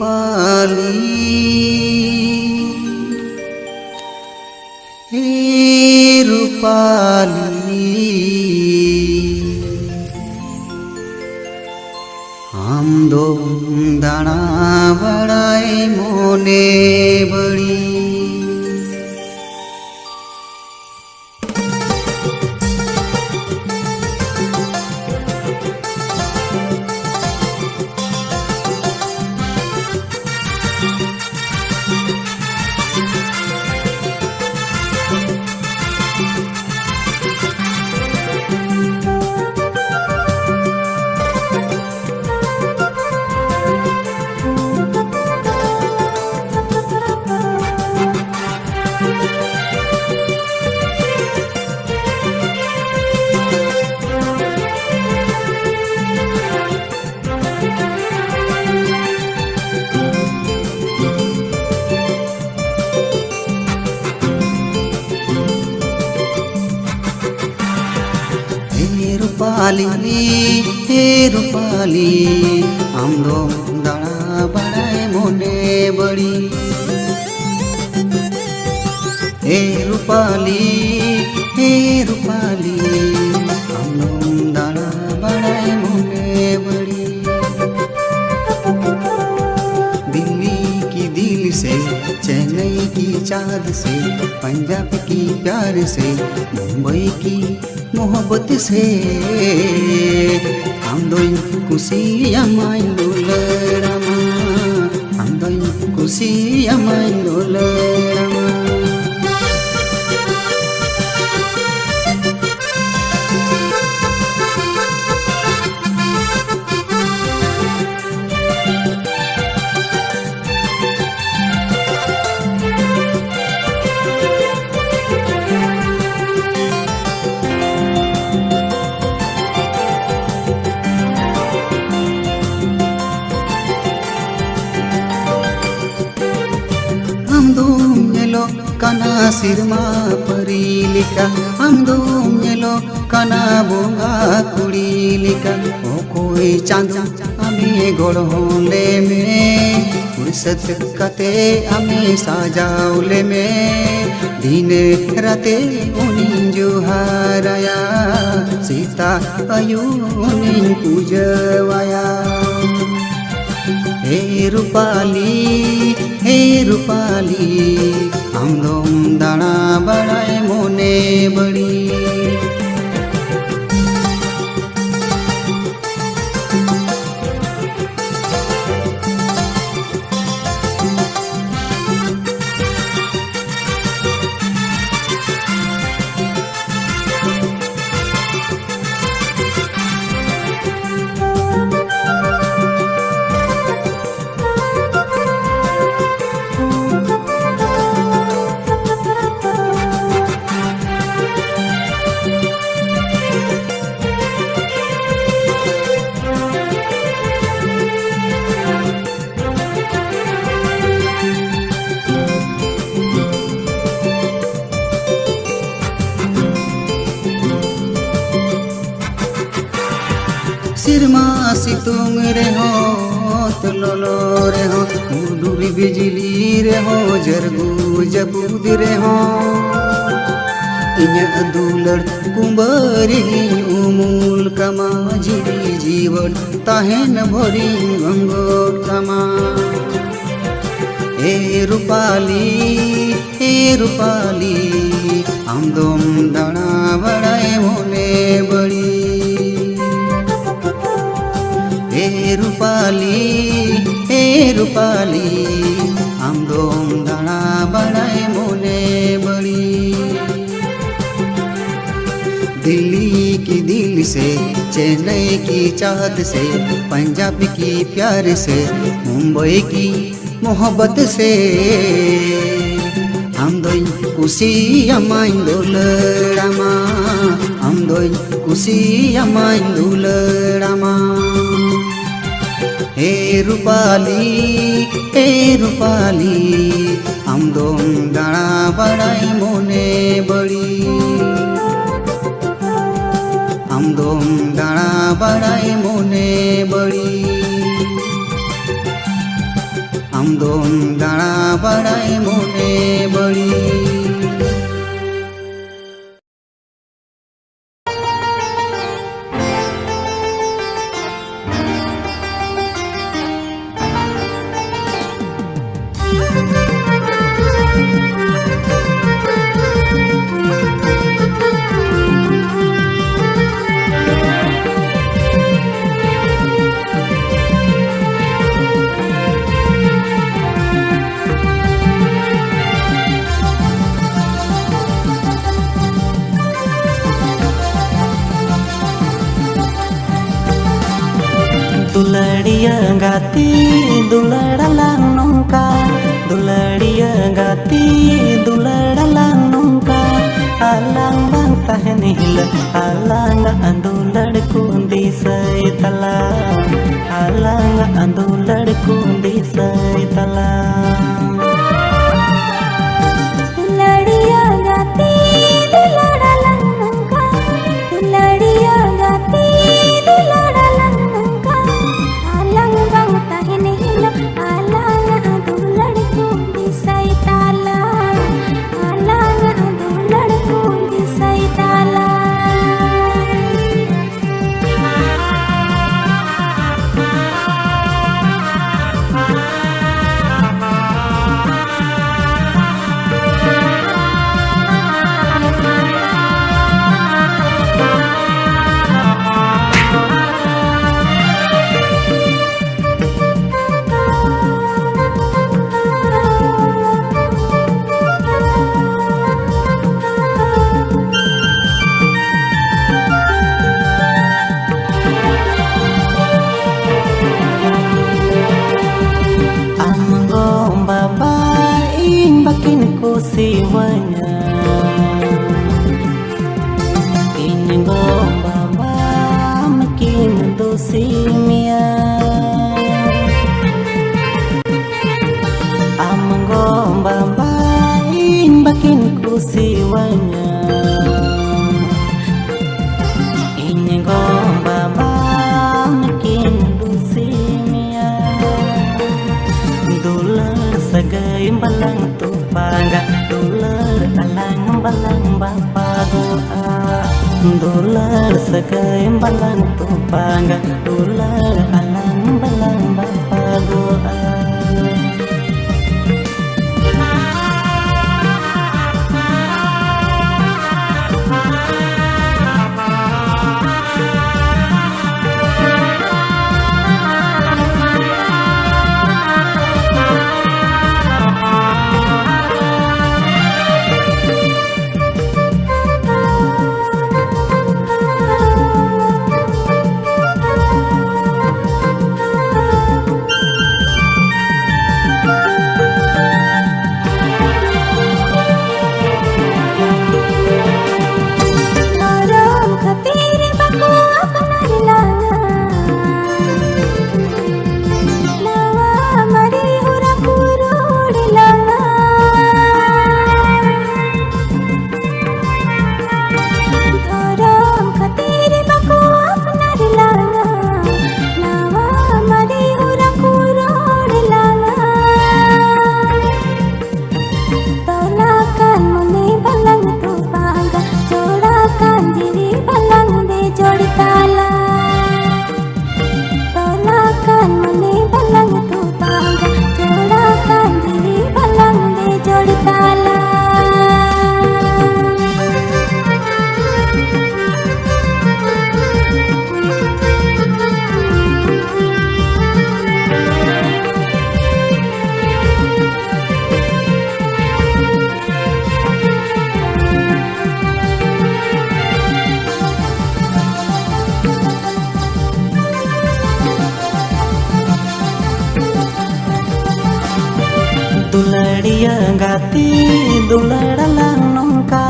रूपाली हे रूपाली हम दो दाना बड़ाई मोने बड़ी हे रूपाली हम दो दाना बड़ाए मोने बड़ी हे रूपाली हम दो दाना बड़ाए मोने बड़ी दिल्ली की दिल से चेन्नई की चाँद से पंजाब की प्यार से मुंबई की मोहब्बत से हम दो खुशी अमाइन लड़मा हम दो खुशी amine लड़मा kana sirma parilika amdo nyelo kana bonga kulilika o koi chand ami gorhole me fursat kate ami sajaule me dine rate unin juharaya sita ayu unin pujawaya हे रूपाली हम दोम दाना बड़ाए मोने बड़ी सिरमा सितुंग रे हो तलोलो रे हो मुडुरी बिजली रे हो जरगु जबूद रे हो इन्या दुलड़ कुंबरी उमूल कमा जीवी जीवन ताहेन भरी गंगोर कमा हे रूपाली हम दोम दाना बड़ाए मोने बड़ी हे रूपाली हम दोम दाना बड़ाए मोने बड़ी दिल्ली की दिल से चेन्नई की चाहत से पंजाब की प्यार से मुंबई की मोहब्बत से हम दो खुशी अमाइन लड़मा हम दो खुशी अमाइन लड़मा हे रूपाली हम दोम दाना बड़ाई मोने बड़ी हम दोम दाना बड़ाई मोने बड़ी दोम दाड़ा बड़ाई मोने बड़ी दुलड़िया गाती दुलड़लांग नौका दुलड़िया गाती दुलड़लांग नौका आलांग bang tahan hila alang andular kundi saitala alang andular kundi saitala लड़िया गाती दुलड़ा लंका लड़िया गाती दुलड़ा लंका आलंग बंग तहन हिला आलंग दुलड़ कुंदी सैताला आलंग दुलड़ कुंदी सैताला siwanya ingo baba makin dosimia amgo baba in bakin ku siwanya ingo baba makin dosimia dular sagai balang tu bangga dolar alang balang bapa doa dolar sagai balang tu bangga dolar alang balang bapa doa दुलड़िया गाती दुलड़ा लांग नौका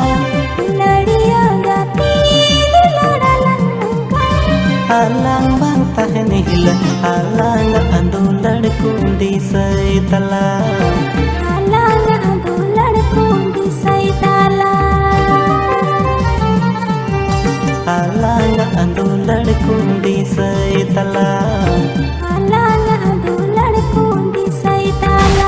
लड़िया गाती दुलड़ा लंका alang bang tahan hila alang andular kundi saitala आलंग दुलड़ कुंदी सैताला alang andular kundi saitala आलंग दुलड़ कुंदी सैताला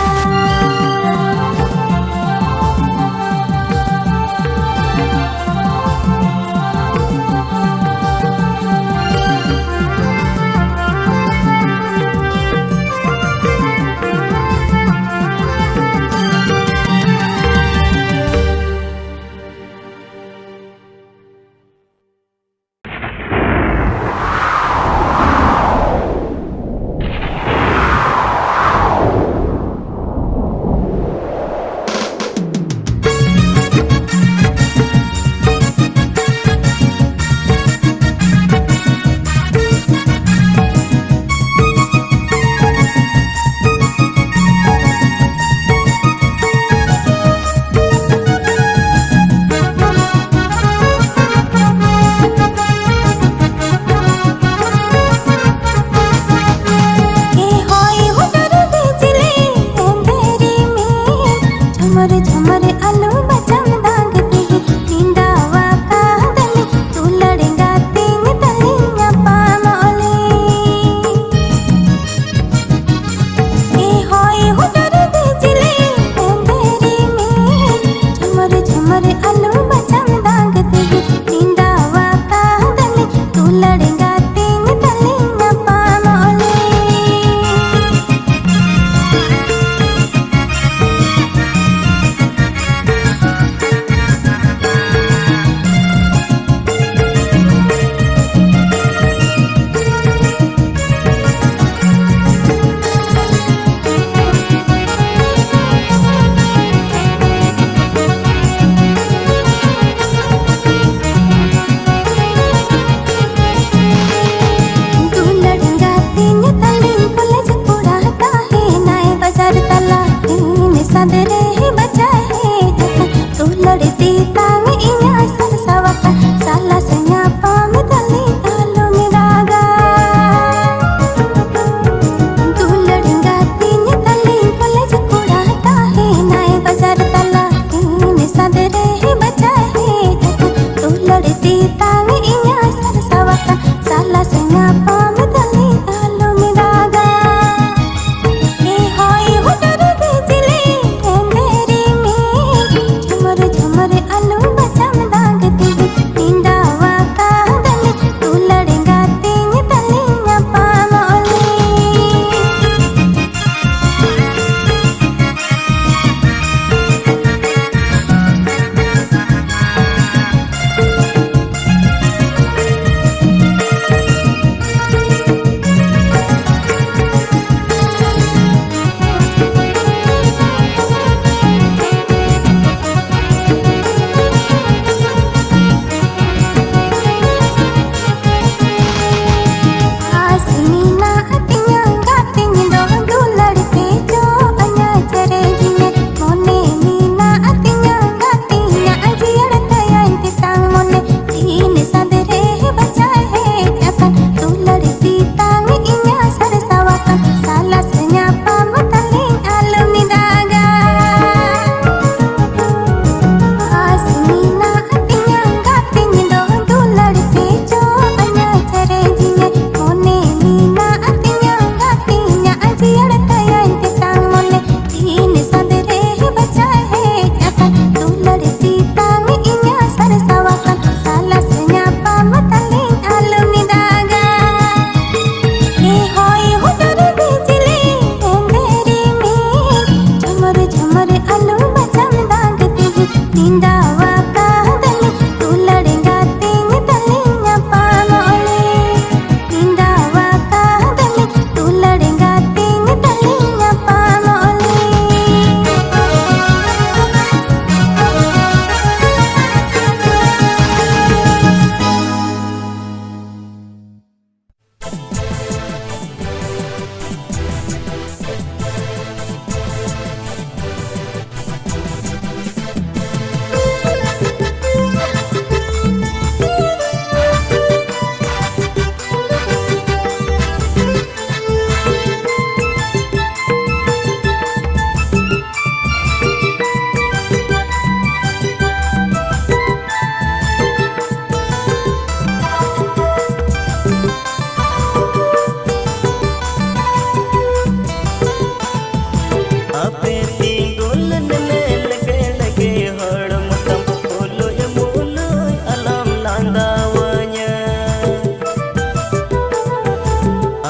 झमर झमर आलू बचम दागती निंदावा कादली तू लड़ेगा तीन तलिया पामोली ए होए हुटर बिजली अंधेरी में झमर झमर आलू बचम दागती निंदावा कादली तू लड़ेगा तीन तलिया पामोली sadere hi bacahe tu ladti tang inya sarsawaka sala sanya pam tali talu miraga tu ladinga tin tali college kuda tahe nai bazar tala ni sadere hi bacahe tu ladti tang inya sarsawaka sala sanya pam tali talu miraga ए होय hooter बिजली अंधेरी में झमर झमर आलू बचम दागती निंदावा कादली तू लड़ेगा तीन तलिया पामोली आसमीना अतिया गातिया दो लड़के जो अन्या चरे जिने मोने मीना अतिया गातिया अजियड़ तया इंतसांग मोने तीन सदरे बचाए जकन तू लड़ती तांग इन्या सरसावकन साला सन्या पाम तली आलू निदागा आसमीना अतिया गातिया दो लड़के जो अन्या चरे जिने मोने मीना अतिया गातिया अजियड़ तया इंतसांग मोने तीन सदरे बचाए जकन तू लड़ती तांग इन्या सरसावकन साला सन्या पाम तली आलू निदागा ए होय हुटर बिजली अंधेरी में झमर झमर आलू बचम दागती निंदावा कादली तू लड़ेगा तीन तलिया पामोली निंदावा कादली तू लड़ेगा तीन तलिया पामोली आपे तिंगुलन में लगे लगे हड़मतम बोलोय मोलोय alam landawanya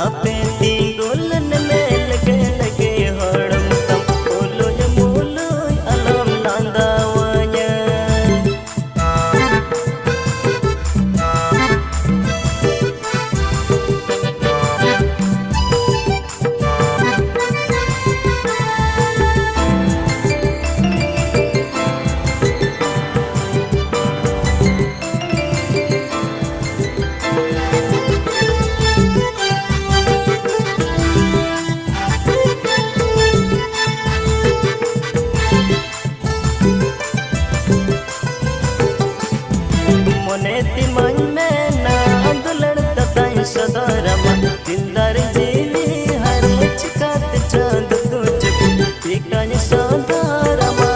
आपे तिंगुलन में लगे लगे हड़मतम बोलोय मोलोय alam landawanya मोने तिमन में ना अंदुलड़ तताई सदरमा दिलदार जीवी हर चिकात चांद तुझ पिकानी सदरमा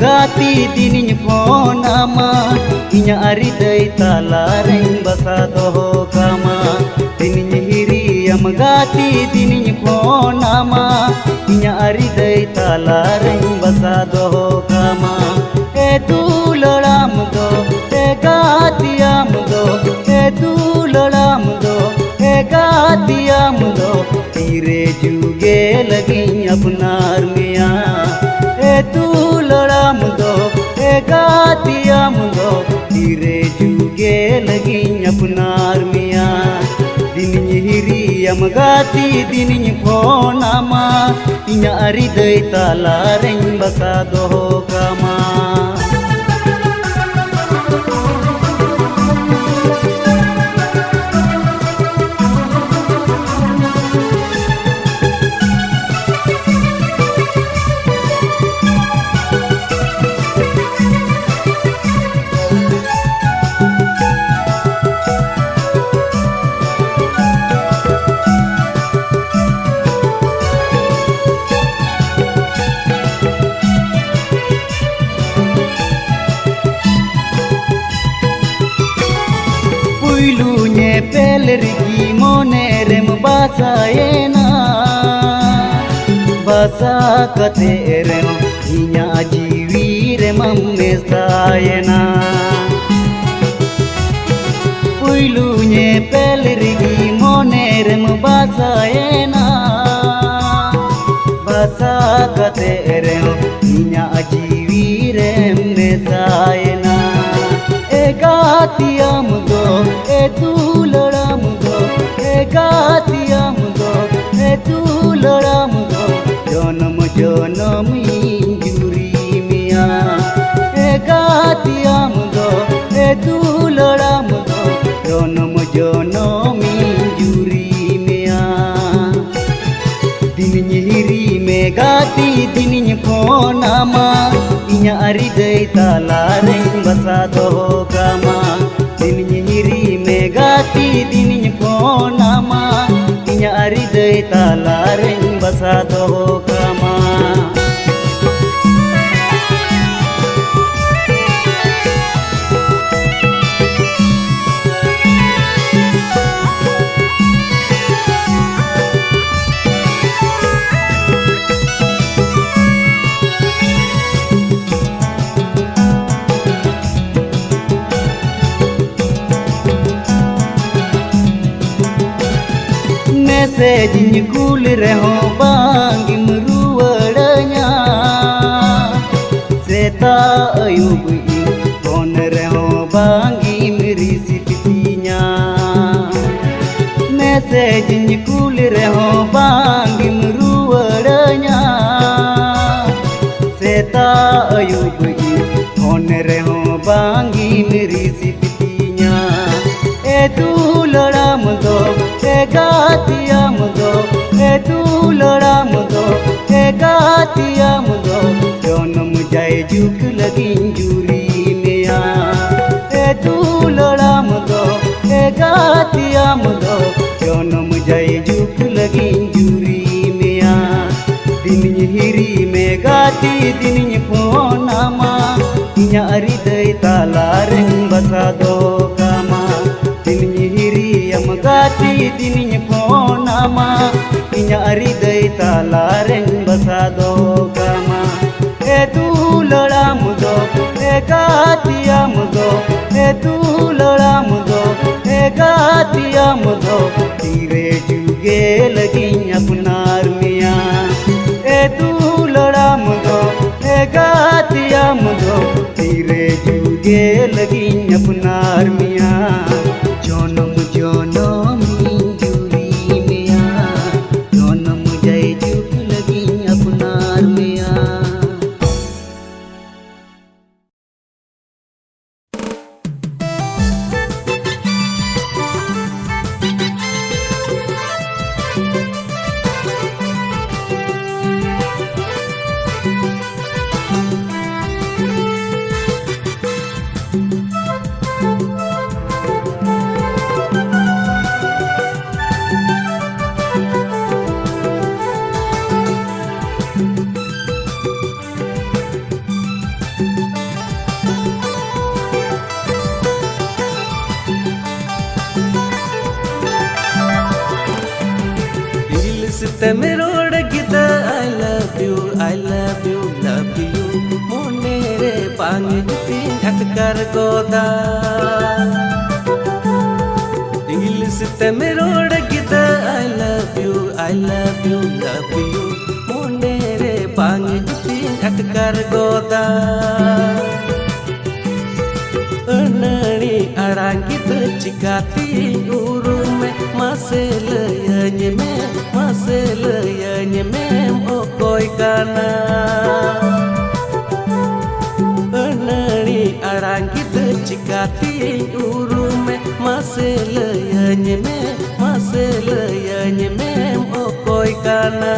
gati diniñ phonama inya ari dei tala reng basa doho kama diniñ hiri am gati diniñ phonama inya ari dei tala reng basa doho kama e tu loram do e gati am do e tu loram do e gati am do तीरे जुगे लगी अपनार मिया ए तू लड़ाम दो ए गातियाम दो तीरे जुगे लगी अपनार मिया दिन हिरी अम गाती दिन फोनामा इन्या अरी दई ताला रेंग बसा दो कामा पेलरगी मोने रेम बासाएना बासा कते रेम इन्या जीवी रेम मेसाएना पुइलू ने पेलरगी मोने रेम बासाएना बासा कते रेम इन्या जीवी रेम मेसाएना ए गातियाम दो ए तू लड़ाम दो ए गातियाम दो ए तू लड़ाम दो जन्म जन्म इंजुरी मिया ए गातियाम दो ए तू लड़ाम दो जन्म जन्म इंजुरी मिया दिन हिरी में गाती दिन फोनामा इन्या अरी दई ताला रेंग बसा दो कामा दिन हिरी में गाती दिन फोनामा इन्या अरी दई ताला रेंग बसा दो कामा मैसेज कुल रहो बांगिम रुवड़या सेता अयुब कौन रहो बांगिम रिसिप्तिया मैसेज कुल रहो बांगिम रुवड़या सेता अयुब कौन रहो बांगिम रिसिप्तिया ए तू लड़ाम दो ए गातियाम दो ए तू लड़ाम दो ए गातियाम दो जन्म जाए जुक लगी जूरी मिया ए तू लड़ाम दो ए गातियाम दो जन्म जाए जुक लगी जूरी मिया दिन हिरी में गाती दिन फोनामा इन्या अरी दई ताला रेंग बसा दो कामा दिन हिरी अम गाती दिन फोनामा इन्या अरी दई ताला रेंग बसा दो कामा ए तू लड़ाम दो ए गातियाम दो ए तू लड़ाम दो ए गातियाम दो तीरे जुगे लगी अपनार मिया ए तू लड़ाम दो ए गातियाम दो तीरे जुगे लगी अपनार मिया जन्म जन्म इंजुरी मिया जन्म जाए जुग लगी अपनार मिया में रोड़गिद I love you love you मोनेरे पांगे जुती अटकर गोदा इंग्लिश में रोड़गिद I love you मोनेरे पांगे जुती अटकर गोदा अनड़ी अड़ांगित चिकाती उरुम मासे लयन में ओकोय काना अनड़ी अड़ांगित चिकाती उरुम मासे लयन में ओकोय काना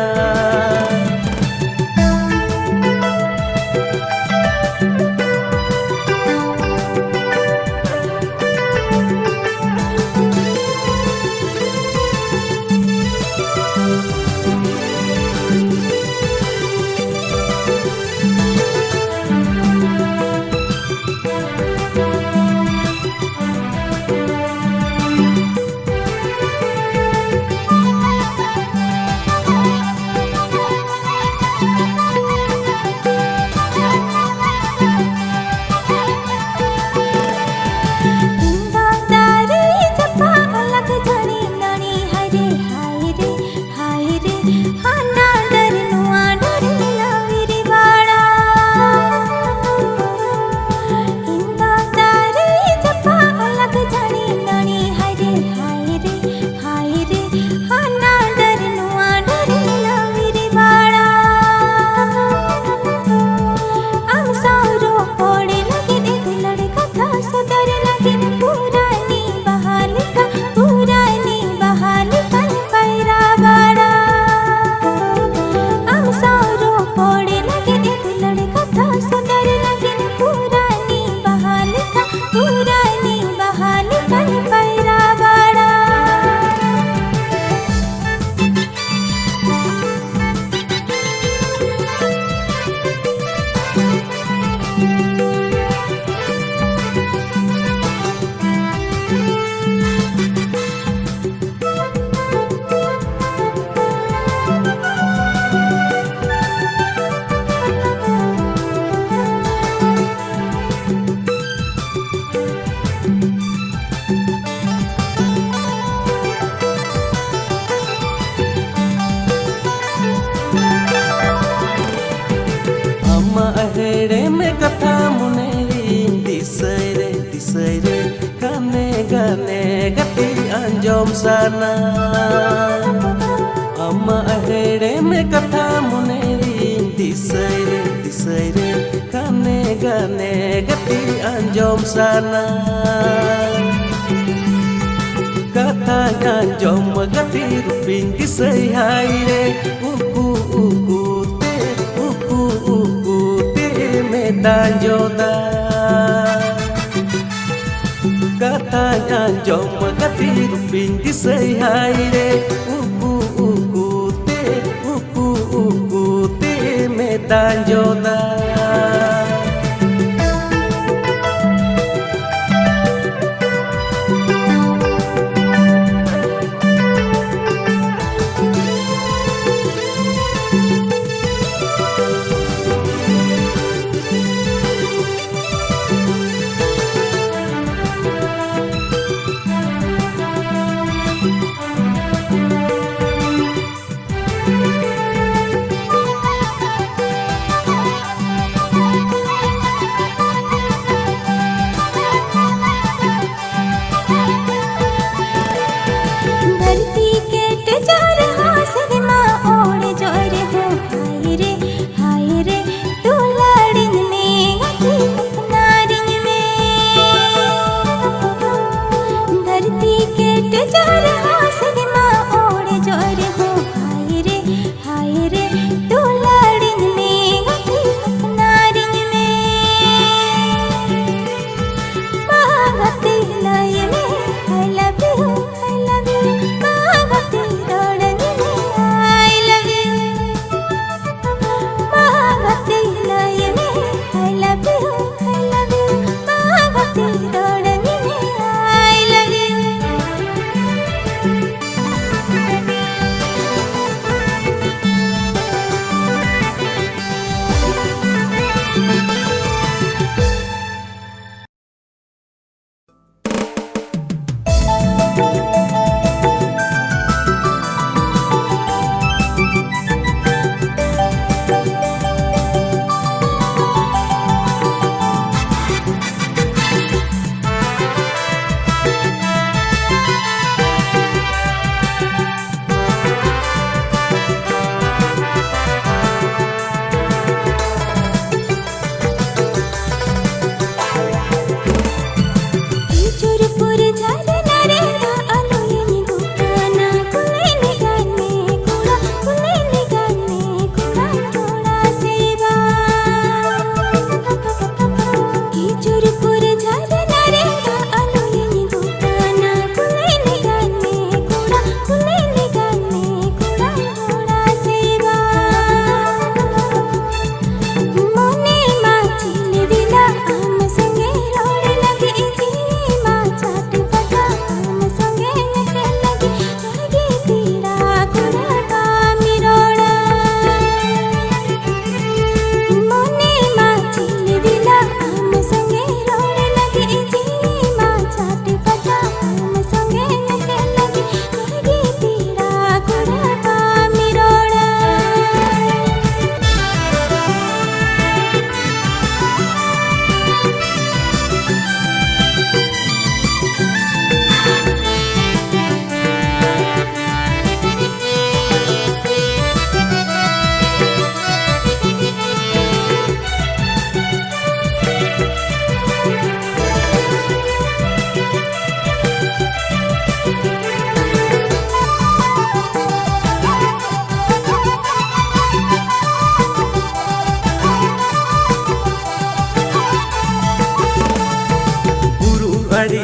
अहेड़े में कथा मुनेरी दिसै रे गाने गति अंजोम साना अम्मा अहेड़े में कथा मुनेरी दिसै रे गाने गति अंजोम साना कथा अंजोम गति रुपिन दिसै हाय रे उकू Danjoda kata anjom gati rupin disai haire uku te me danjoda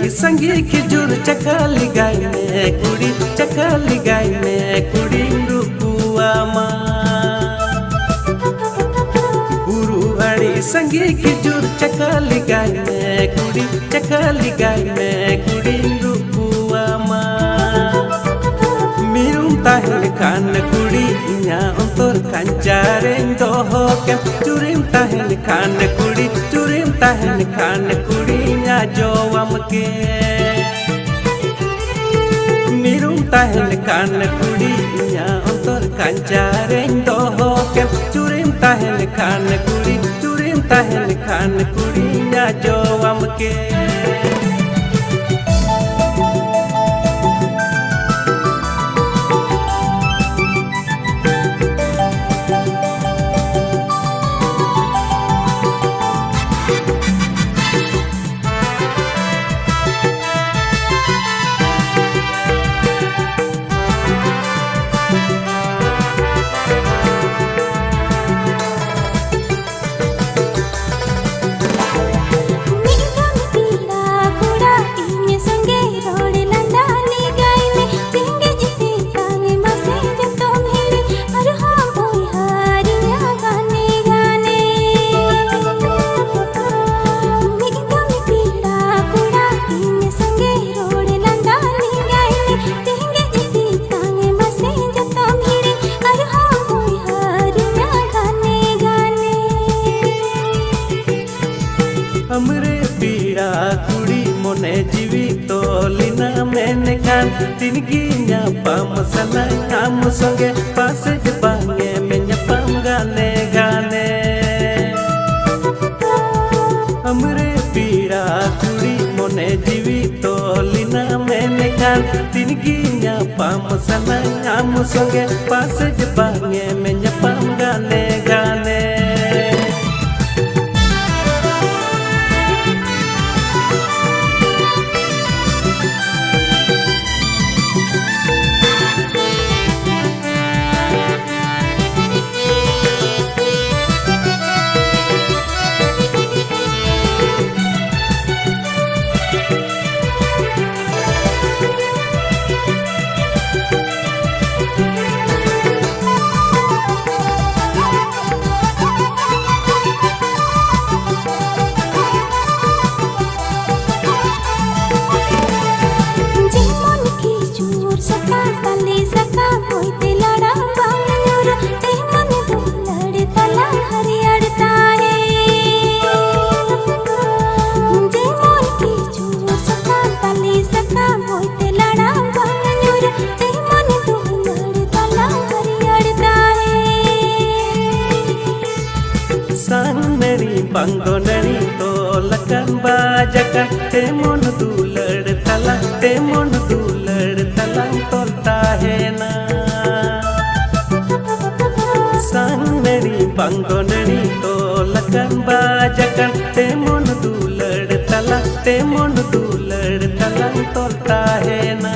संगी खिजुर चकाली गाय में कुड़ी चकाली गाय में कुड़ी रुपुआमा बुरु आड़ी संगी खिजुर चकाली गाय में कुड़ी चकाली गाय में कुड़ी रुपुआमा मिरुम ताहल खान कुड़ी इnya ontor kanjaren doho kem curim tahen kan kudi nya jowam ke mirum tahen kan kudi inya ontor kanjaren doho kem curim tahen kan kudi nya jowam ke हमरे पीड़ा कुड़ी मोने जीवी तोलिना मैंने खान तिनकी न्यापम सना हम संगे पासे जपांगे में न्यापम गाने गाने हमरे पीड़ा कुड़ी मोने जीवी तोलिना मैंने खान तिनकी न्यापम सना हम संगे पासे जपांगे में न्यापम गाने गाने sangneri bangdoneri tolakan bajakan temon dulad talang tolta hena sangneri bangdoneri tolakan bajakan temon dulad talang tolta hena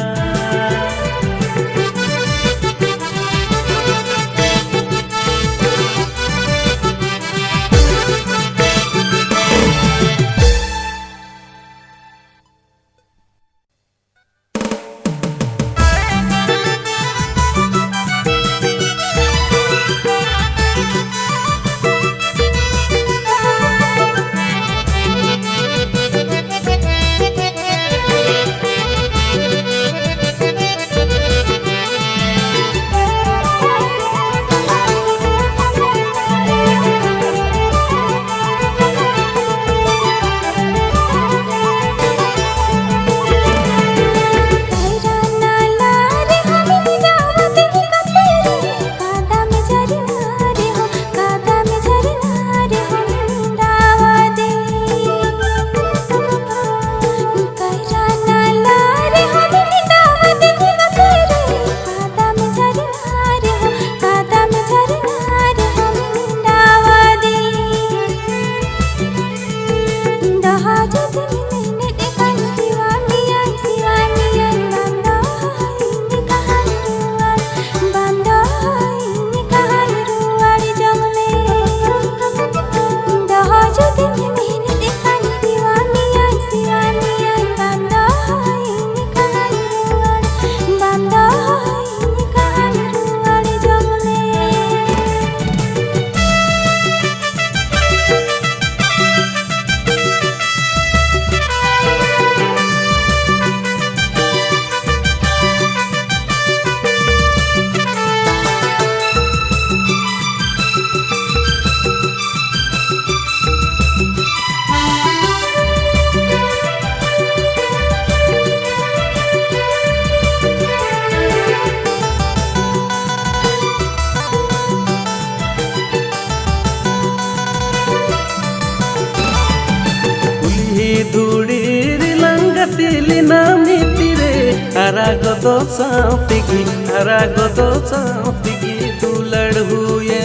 गोदो साउतिगी हरा गोदो साउतिगी दुलड़ हुए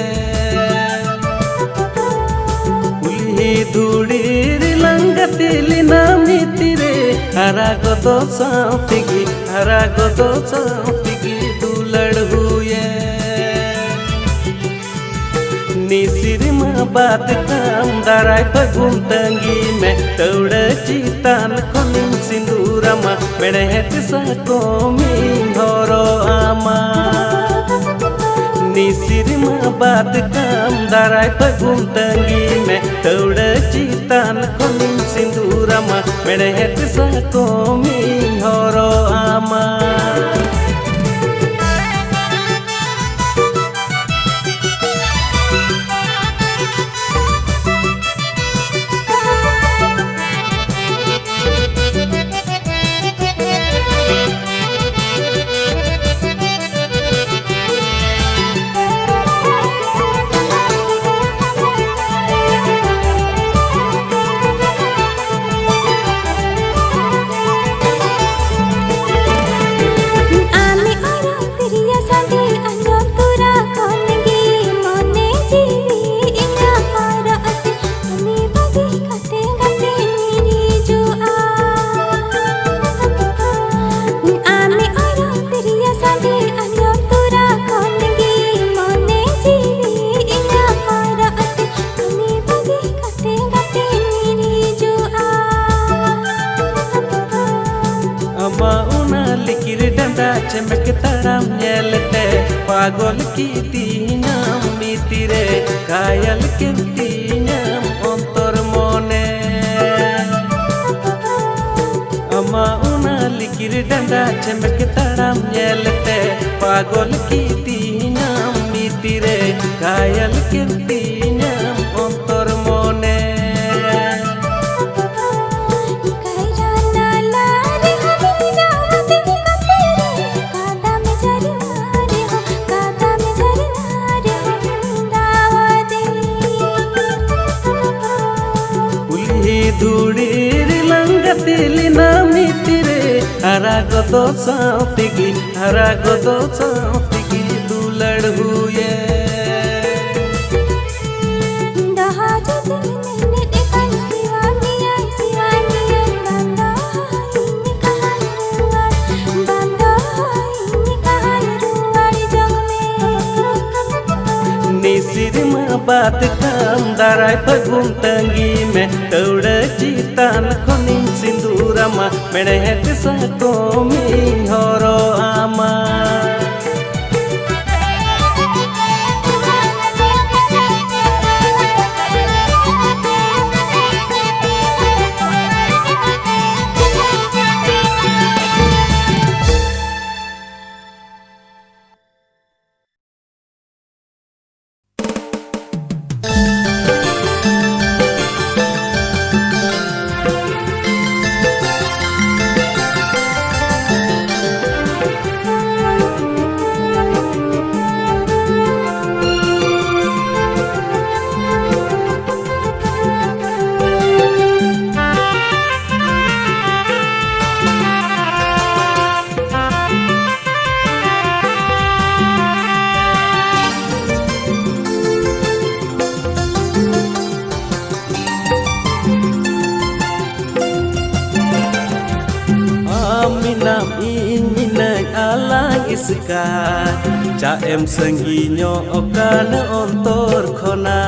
उल्ही धूड़ी रिलंगतिली नामी तिरे हरा गोदो साउतिगी हरा गोदो साउतिगी दुलड़ हुए निसिरिमा बात काम दाराय पगुम तंगी में तौड़ चितान कोनिम सिंदूरमा मेड़हेत साको मिंग होरो आमा निसिरिमा बात काम दाराय पगुम तंगी में तौड़ चितान कोनिम सिंदूरमा मेड़हेत साको मिंग होरो आमा चमक तड़म नेलते पागल की तीनाम मितिरे कायल के तीनाम अंतर मोने अमा उना लिकिर डंडा चमक तड़म नेलते पागल की तीनाम मितिरे कायल के तीनाम अंतर मोने धूड़ी रिलंगतिली नामी तिरे हरा गोदो साउतिगी हरा गोदो साउतिगी दुलड़ हुए निसिरिमा बात काम दाराय पगुम तंगी में तौड़ चितान कोनिम सिंदूरमा मेड़हेत साको मिंग होरो आमा Caem sengginyo okana ontor khona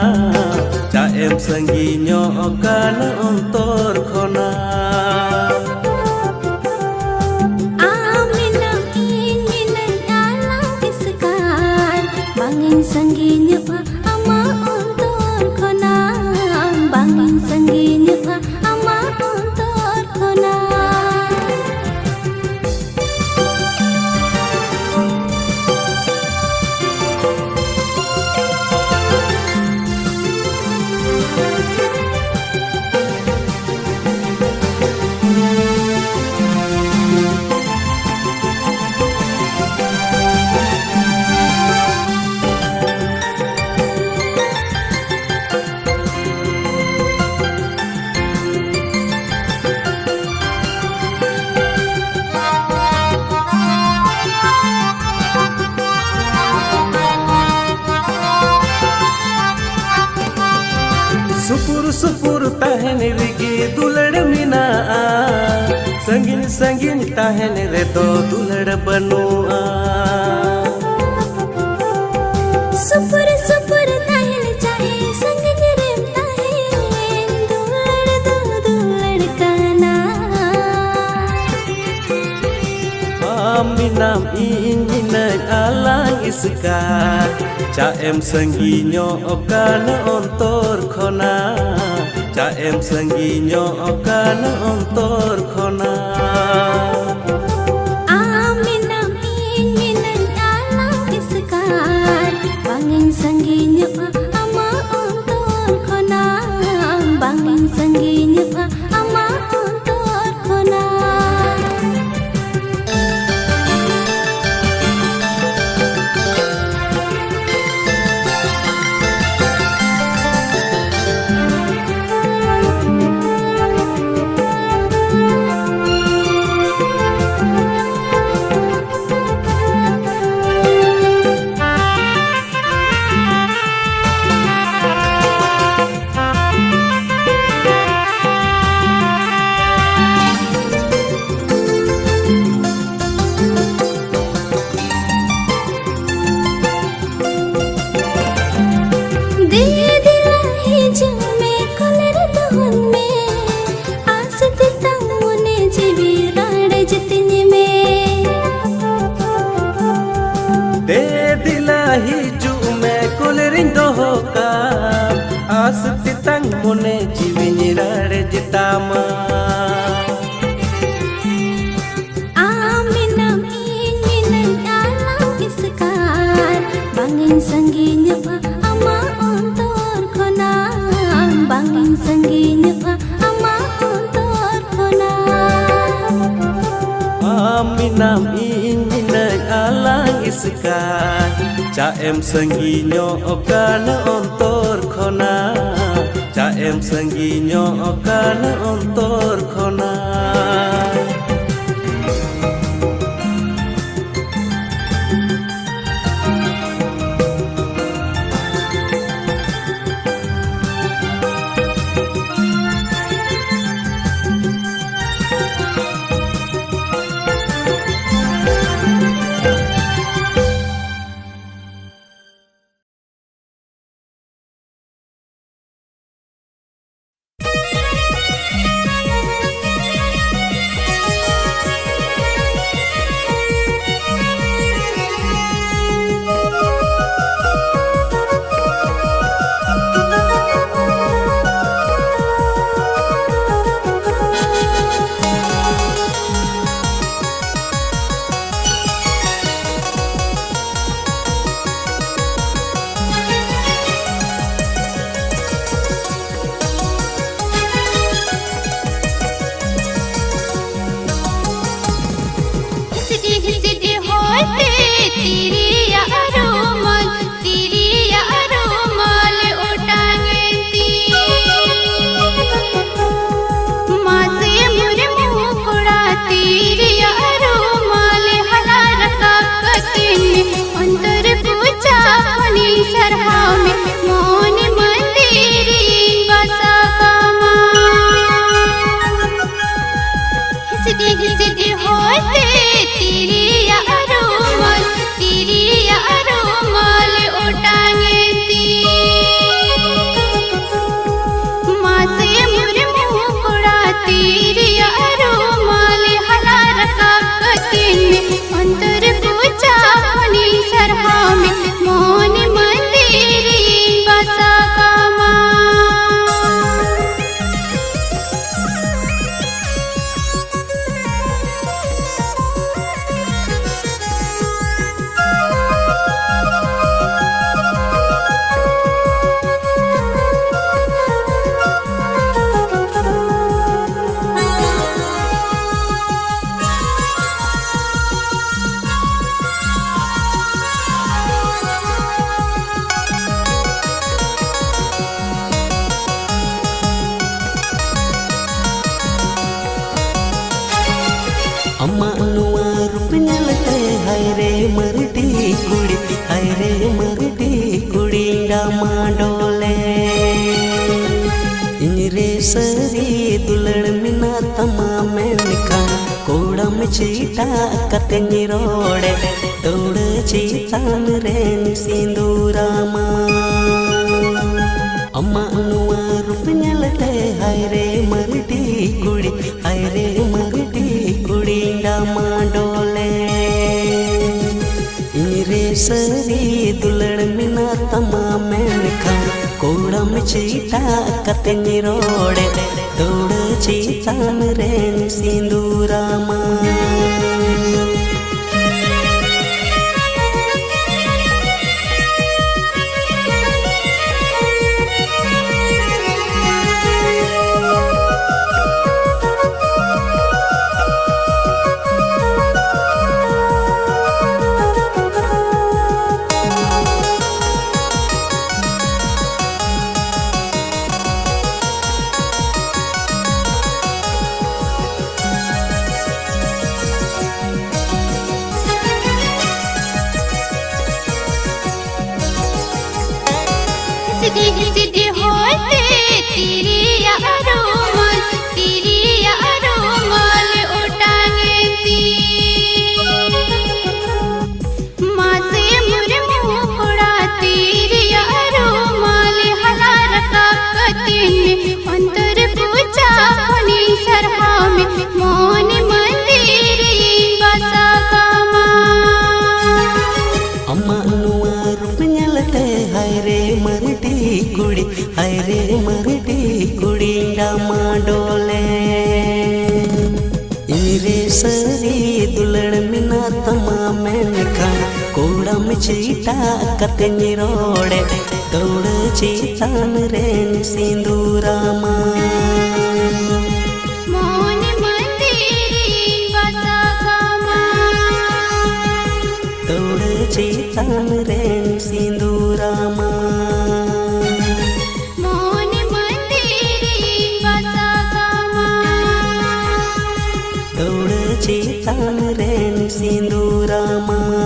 Caem sengginyo okana ontor khona Amina ingin alang isekan Bangin sengginyo ama ontor khona Bangin sengginyo ama ontor khona supur tahen rigi dulad menaa sangin sangin tahen redo dulad banua Supur supur tahen chahe sangin rem tahen dulad kana Aminam inginay alang iskar cha em sanginyo okana ontor khona cha em sanginyo okana ontor khona Aminam ingin alam iskar bangin sanginya ama ontor khona bangin sanginya ama ontor khona As titang mone jiwi nyirare jitama Aminam ingin alam iskar bangin sanginya ama ontor khona bangin sanginya ama ontor khona Aminam inginay alang iskar cha em sanginyo okana ontor khona cha em sanginyo okana ontor khona अम्मा अनुआ रुपना लगे हाय रे मरदी कुड़ी डामा डोले इन रे सरी दुलड़ मिना तमा में निका कोड़ा में चीता कतनी रोड़े तोड़ चीतान रे सिंदूरामा अम्मा अनुआ रूप न्यालते हाय रे मरटी कुड़ी डामा डोले रे सरी दुलड़ मिना तमा में निका कोड़ा में चीता कतनी रोड़े तोड़ चीतान रे सिंदूरामा सीधी होते तेरी यारो माल उठाने ती माँ से मुझे मुँह उड़ा तेरी यारो माल हला रखा कतीन अंतर पूछा अपनी सरहा में मोन मंदिरी बसा कामा अम्मा अनुआ रूप न्यालते हाय रे मरटी कुड़ी डामा डोले रे सरी दुलड़ मिना तमा में निका कोड़ा में चीता कतनी रोड़े तोड़ चीतान रे सिंदूरामा मोन मंदिरी बसा कामा तोड़ चीतान रे सिंदूरामा चीतान रे सिंदूरामा।